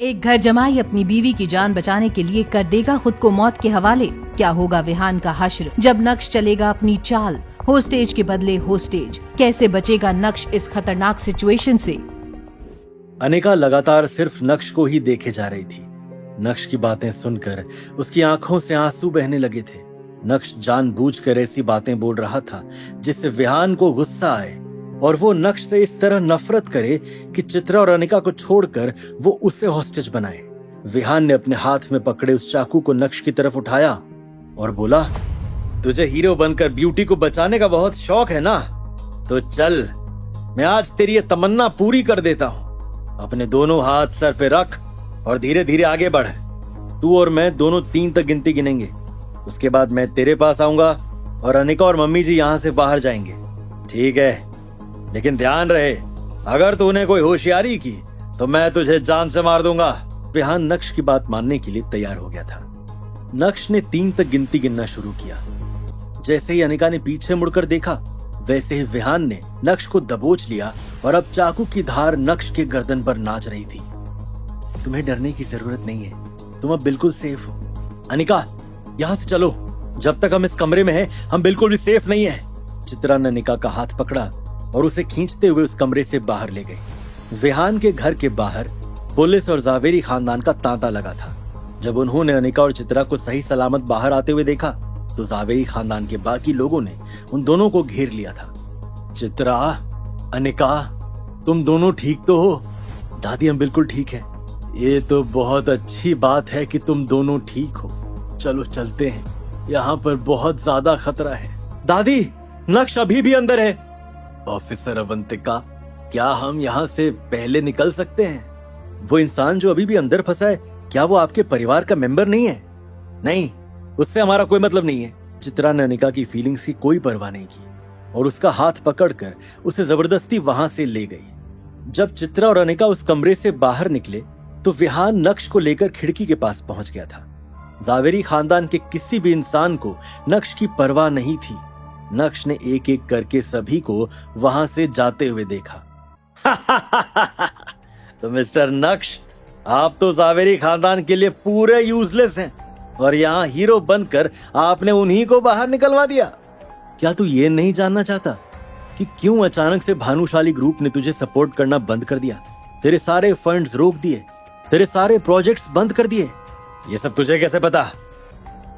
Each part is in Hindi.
एक घर जमाई अपनी बीवी की जान बचाने के लिए कर देगा खुद को मौत के हवाले। क्या होगा विहान का हश्र जब नक्श चलेगा अपनी चाल। होस्टेज के बदले होस्टेज, कैसे बचेगा नक्श इस खतरनाक सिचुएशन से। अनिका लगातार सिर्फ नक्श को ही देखे जा रही थी। नक्श की बातें सुनकर उसकी आंखों से आंसू बहने लगे थे। नक्श जानबूझकर ऐसी बातें बोल रहा था जिससे विहान को गुस्सा आए और वो नक्श से इस तरह नफरत करे कि चित्रा और अनिका को छोड़कर वो उसे हॉस्टेज बनाए। विहान ने अपने हाथ में पकड़े उस चाकू को नक्श की तरफ उठाया और बोला, तुझे हीरो बनकर ब्यूटी को बचाने का बहुत शौक है ना, तो चल मैं आज तेरी ये तमन्ना पूरी कर देता हूँ। अपने दोनों हाथ सर पे रख और धीरे धीरे आगे बढ़। तू और मैं दोनों 3 तक गिनती गिनेंगे। उसके बाद मैं तेरे पास आऊंगा और अनिका और मम्मी जी यहाँ से बाहर जाएंगे, ठीक है? लेकिन ध्यान रहे, अगर तूने कोई होशियारी की तो मैं तुझे जान से मार दूंगा। विहान नक्श की बात मानने के लिए तैयार हो गया था। नक्श ने 3 तक गिनती गिनना शुरू किया। जैसे ही अनिका ने पीछे मुड़कर देखा, वैसे ही विहान ने नक्श को दबोच लिया और अब चाकू की धार नक्श के गर्दन पर नाच रही थी। तुम्हें डरने की जरूरत नहीं है, तुम अब बिल्कुल सेफ हो। अनिका, यहाँ से चलो, जब तक हम इस कमरे में हैं, हम बिल्कुल भी सेफ नहीं है। चित्रा ने अनिका का हाथ पकड़ा और उसे खींचते हुए उस कमरे से बाहर ले गई। विहान के घर के बाहर पुलिस और जावेरी खानदान का तांता लगा था। जब उन्होंने अनिका और चित्रा को सही सलामत बाहर आते हुए देखा तो जावेरी खानदान के बाकी लोगों ने उन दोनों को घेर लिया था। चित्रा, अनिका, तुम दोनों ठीक तो हो? दादी, हम बिल्कुल ठीक हैं। ये तो बहुत अच्छी बात है कि तुम दोनों ठीक हो। चलो चलते हैं, यहाँ पर बहुत ज्यादा खतरा है। दादी, नक्श अभी भी अंदर है। ऑफिसर अवंतिका, क्या हम यहाँ से पहले निकल सकते हैं? वो इंसान जो अभी भी अंदर फंसा है, क्या वो आपके परिवार का मेंबर नहीं है? नहीं, उससे हमारा कोई मतलब नहीं है। चित्रा ने अनिका की फीलिंग्स की कोई परवाह नहीं की और उसका हाथ पकड़कर उसे जबरदस्ती वहां से ले गई। जब चित्रा और अनिका उस कमरे से बाहर निकले तो विहान नक्श को लेकर खिड़की के पास पहुंच गया था। जावेरी खानदान के किसी भी इंसान को नक्श की परवाह नहीं थी। नक्श ने एक एक करके सभी को वहां से जाते हुए देखा। तो मिस्टर नक्श, आप तो जावेरी खानदान के लिए पूरे यूजलेस हैं और यहाँ हीरो बनकर आपने उन्हीं को बाहर निकलवा दिया। क्या तू ये नहीं जानना चाहता कि क्यों अचानक से भानुशाली ग्रुप ने तुझे सपोर्ट करना बंद कर दिया? तेरे सारे फंड्स रोक दिए, तेरे सारे प्रोजेक्ट्स बंद कर दिए। ये सब तुझे कैसे पता?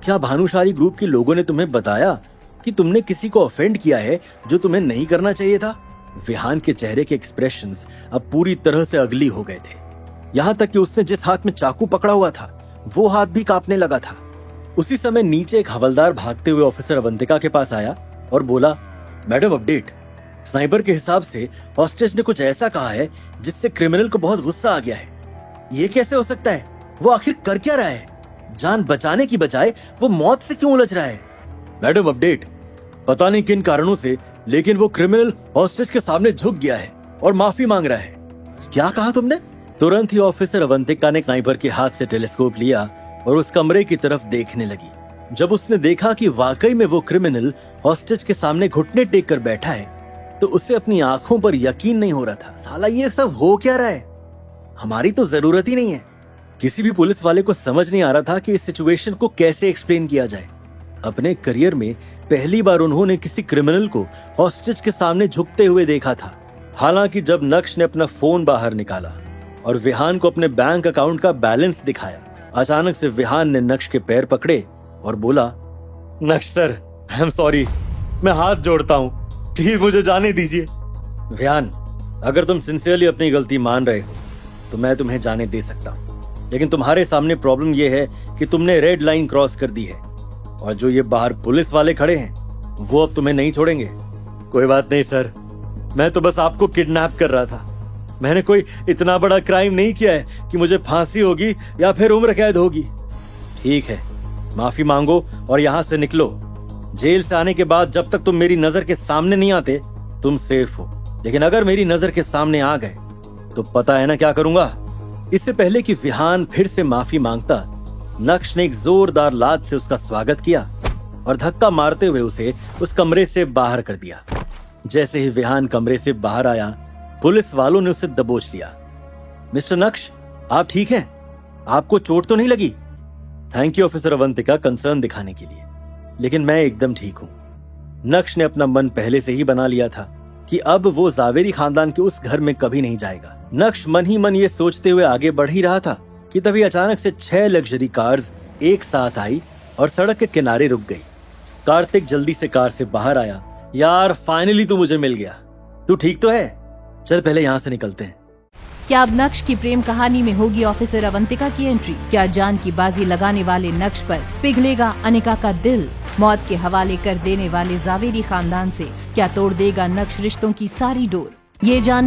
क्या भानुशाली ग्रुप के लोगों ने तुम्हें बताया कि तुमने किसी को ऑफेंड किया है जो तुम्हें नहीं करना चाहिए था? विहान के चेहरे के एक्सप्रेशंस अब पूरी तरह से अगली हो गए थे। यहाँ तक कि उसने जिस हाथ में चाकू पकड़ा हुआ था वो हाथ भी कांपने लगा था। उसी समय नीचे एक हवलदार भागते हुए ऑफिसर अवंतिका के पास आया और बोला, मैडम अपडेट, स्नाइपर के हिसाब से हॉस्टेज ने कुछ ऐसा कहा है जिससे क्रिमिनल को बहुत गुस्सा आ गया है। ये कैसे हो सकता है? वो आखिर कर क्या रहा है? जान बचाने की बजाय वो मौत से क्यों उलझ रहा है? मैडम अपडेट, पता नहीं किन कारणों से, लेकिन वो क्रिमिनल हॉस्टेज के सामने झुक गया है और माफी मांग रहा है। क्या कहा तुमने? तुरंत ही ऑफिसर अवंतिका ने स्नाइपर के हाथ से टेलीस्कोप लिया और उस कमरे की तरफ देखने लगी। जब उसने देखा कि वाकई में वो क्रिमिनल हॉस्टेज के सामने घुटने टेक कर बैठा है तो उसे अपनी आंखों पर यकीन नहीं हो रहा था। साला ये सब हो क्या रहा है? हमारी तो जरूरत ही नहीं है। किसी भी पुलिस वाले को समझ नहीं आ रहा था कि इस सिचुएशन को कैसे एक्सप्लेन किया जाए। अपने करियर में पहली बार उन्होंने किसी क्रिमिनल को हॉस्टेज के सामने झुकते हुए देखा था। हालांकि जब नक्श ने अपना फोन बाहर निकाला और विहान को अपने बैंक अकाउंट का बैलेंस दिखाया, अचानक से विहान ने नक्श के पैर पकड़े और बोला, नक्श सर, आई एम सॉरी, मैं हाथ जोड़ता हूँ, प्लीज मुझे जाने दीजिए। विहान, अगर तुम सिंसियरली अपनी गलती मान रहे हो तो मैं तुम्हें जाने दे सकता हूँ, लेकिन तुम्हारे सामने प्रॉब्लम यह है कि तुमने रेड लाइन क्रॉस कर दी है और जो ये बाहर पुलिस वाले खड़े हैं वो अब तुम्हें नहीं छोड़ेंगे। कोई बात नहीं सर, मैं तो बस आपको किडनैप कर रहा था। मैंने कोई इतना बड़ा क्राइम नहीं किया है कि मुझे फांसी होगी या फिर उम्र कैद होगी। ठीक है, माफी मांगो और यहाँ से निकलो। जेल से आने के बाद जब तक तुम मेरी नजर के सामने नहीं आते तुम सेफ हो, लेकिन अगर मेरी नजर के सामने आ गए तो पता है ना क्या करूंगा। इससे पहले कि विहान फिर से माफी मांगता, नक्श ने एक जोरदार लात से उसका स्वागत किया और धक्का मारते हुए उसे उस कमरे से बाहर कर दिया। जैसे ही विहान कमरे से बाहर आया, पुलिस वालों ने उसे दबोच लिया। मिस्टर नक्श, आप ठीक हैं? आपको चोट तो नहीं लगी? Thank you officer Avantika concern दिखाने के लिए, लेकिन मैं एकदम ठीक हूं। नक्श ने अपना मन पहले से ही बना लिया था कि अब वो जावेरी खानदान के उस घर में कभी नहीं जाएगा। नक्श मन ही मन ये सोचते हुए आगे बढ़ ही रहा था कि तभी अचानक से 6 लग्जरी कार्स एक साथ आई और सड़क के किनारे रुक गई। कार्तिक जल्दी से कार से बाहर आया। यार फाइनली तू मुझे मिल गया। तू ठीक तो है? चल पहले यहाँ से निकलते हैं। क्या अब नक्श की प्रेम कहानी में होगी ऑफिसर अवंतिका की एंट्री? क्या जान की बाजी लगाने वाले नक्श पर पिघलेगा अनिका का दिल? मौत के हवाले कर देने वाले जावेरी खानदान से क्या तोड़ देगा नक्श रिश्तों की सारी डोर? ये जान